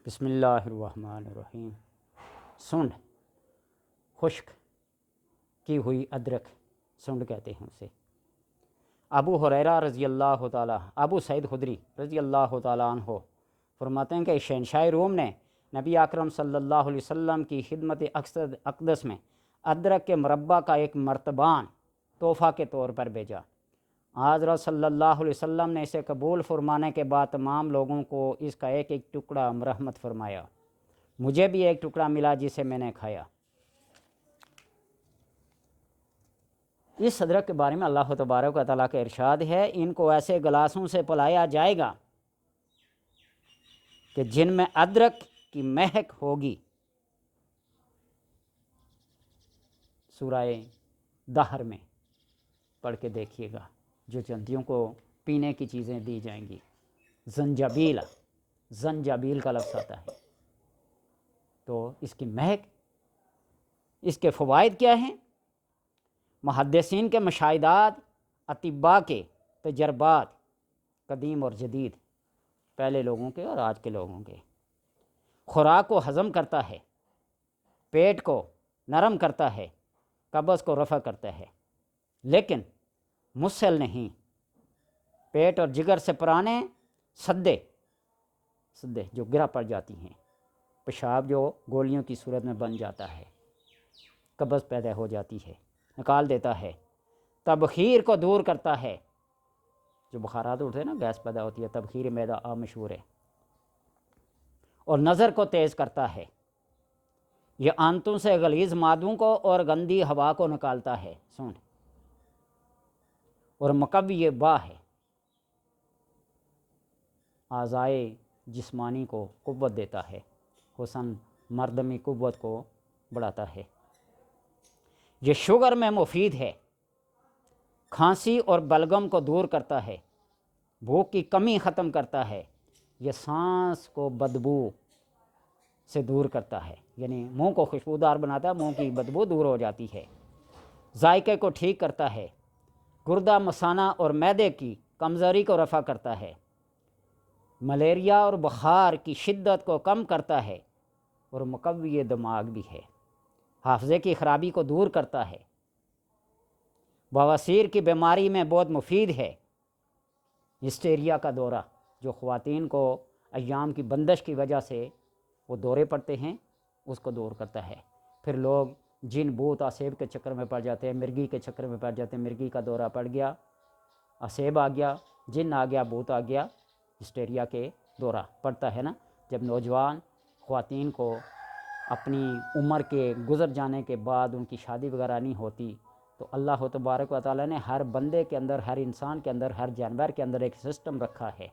بسم اللہ الرحمن الرحیم۔ سنڈ، خشک کی ہوئی ادرک سنڈ کہتے ہیں اسے۔ ابو ہریرہ رضی اللہ تعالیٰ، ابو سعید خدری رضی اللہ تعالیٰ عنہ فرماتے ہیں کہ شہنشاہ روم نے نبی اکرم صلی اللہ علیہ وسلم کی خدمت اقدس میں ادرک کے مربع کا ایک مرتبان تحفہ کے طور پر بھیجا۔ حضرت صلی اللہ علیہ وسلم نے اسے قبول فرمانے کے بعد تمام لوگوں کو اس کا ایک ایک ٹکڑا مرحمت فرمایا۔ مجھے بھی ایک ٹکڑا ملا جسے میں نے کھایا۔ اس ادرک کے بارے میں اللہ تبارک و تعالیٰ کا ارشاد ہے، ان کو ایسے گلاسوں سے پلایا جائے گا کہ جن میں ادرک کی مہک ہوگی۔ سورہ دہر میں پڑھ کے دیکھیے گا، جو جنتیوں کو پینے کی چیزیں دی جائیں گی۔ زنجبیل کا لفظ آتا ہے۔ تو اس کی مہک، اس کے فوائد کیا ہیں؟ محدثین کے مشاہدات، اطباء کے تجربات، قدیم اور جدید، پہلے لوگوں کے اور آج کے لوگوں کے۔ خوراک کو ہضم کرتا ہے، پیٹ کو نرم کرتا ہے، قبض کو رفع کرتا ہے، لیکن مسل نہیں۔ پیٹ اور جگر سے پرانے سدے جو گرا پڑ جاتی ہیں، پیشاب جو گولیوں کی صورت میں بن جاتا ہے، قبض پیدا ہو جاتی ہے، نکال دیتا ہے۔ تبخیر کو دور کرتا ہے، جو بخارات اٹھتے ہیں نا، گیس پیدا ہوتی ہے، تبخیر معدہ عام مشہور ہے۔ اور نظر کو تیز کرتا ہے۔ یہ آنتوں سے غلیظ مادوں کو اور گندی ہوا کو نکالتا ہے۔ سن، اور مقوی با ہے، اعضائے جسمانی کو قوت دیتا ہے، حسن مردمی قوت کو بڑھاتا ہے۔ یہ شوگر میں مفید ہے، کھانسی اور بلغم کو دور کرتا ہے، بھوک کی کمی ختم کرتا ہے۔ یہ سانس کو بدبو سے دور کرتا ہے، یعنی منہ کو خوشبودار بناتا ہے، منہ کی بدبو دور ہو جاتی ہے۔ ذائقے کو ٹھیک کرتا ہے، گردہ مثانہ اور معدے کی کمزوری کو رفع کرتا ہے، ملیریا اور بخار کی شدت کو کم کرتا ہے، اور مقوی دماغ بھی ہے۔ حافظے کی خرابی کو دور کرتا ہے، بواسیر کی بیماری میں بہت مفید ہے۔ ہسٹیریا کا دورہ، جو خواتین کو ایام کی بندش کی وجہ سے وہ دورے پڑتے ہیں، اس کو دور کرتا ہے۔ پھر لوگ جن بھوت اسیب کے چکر میں پڑ جاتے ہیں، مرگی کے چکر میں پڑ جاتے ہیں، مرگی کا دورہ پڑ گیا، اسیب آ گیا، جن آ گیا، بھوت آ گیا، ہسٹیریا کے دورہ پڑتا ہے نا۔ جب نوجوان خواتین کو اپنی عمر کے گزر جانے کے بعد ان کی شادی وغیرہ نہیں ہوتی، تو اللہ تبارک و تعالیٰ نے ہر بندے کے اندر، ہر انسان کے اندر، ہر جانور کے اندر ایک سسٹم رکھا ہے۔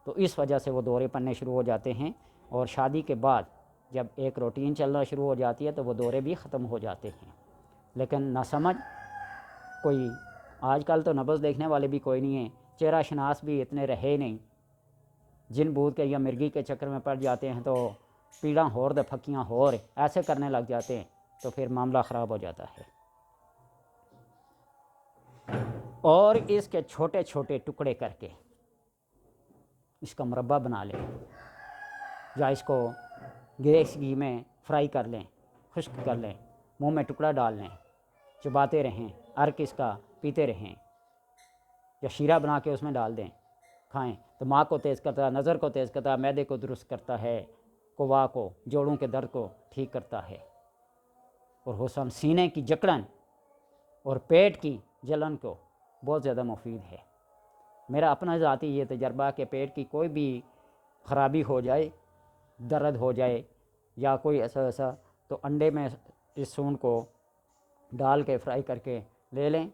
تو اس وجہ سے وہ دورے پڑنے شروع ہو جاتے ہیں، اور شادی کے بعد جب ایک روٹین چلنا شروع ہو جاتی ہے تو وہ دورے بھی ختم ہو جاتے ہیں۔ لیکن نہ سمجھ کوئی، آج کل تو نبض دیکھنے والے بھی کوئی نہیں ہیں، چہرہ شناس بھی اتنے رہے نہیں۔ جن بھوت کے یا مرگی کے چکر میں پڑ جاتے ہیں تو پیڑاں ہور دے پھکیاں ہور ایسے کرنے لگ جاتے ہیں، تو پھر معاملہ خراب ہو جاتا ہے۔ اور اس کے چھوٹے چھوٹے ٹکڑے کر کے اس کا مربع بنا لیں، یا اس کو گیس گھی میں فرائی کر لیں، خشک کر لیں، منہ میں ٹکڑا ڈال لیں، چباتے رہیں، عرق اس کا پیتے رہیں، یا شیرہ بنا کے اس میں ڈال دیں، کھائیں۔ دماغ کو تیز کرتا ہے، نظر کو تیز کرتا ہے، معدے کو درست کرتا ہے، قوا کو، جوڑوں کے درد کو ٹھیک کرتا ہے، اور حسن سینے کی جکڑن اور پیٹ کی جلن کو بہت زیادہ مفید ہے۔ میرا اپنا ذاتی یہ تجربہ کہ پیٹ کی کوئی بھی خرابی ہو جائے، درد ہو جائے یا کوئی ایسا، تو انڈے میں اس سون کو ڈال کے فرائی کر کے لے لیں،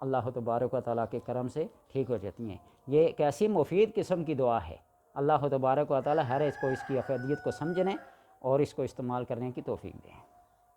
اللہ تبارک و تعالیٰ کے کرم سے ٹھیک ہو جاتی ہیں۔ یہ ایک ایسی مفید قسم کی دعا ہے۔ اللہ تبارک و تعالیٰ ہر اس کو اس کی افادیت کو سمجھنے اور اس کو استعمال کرنے کی توفیق دیں۔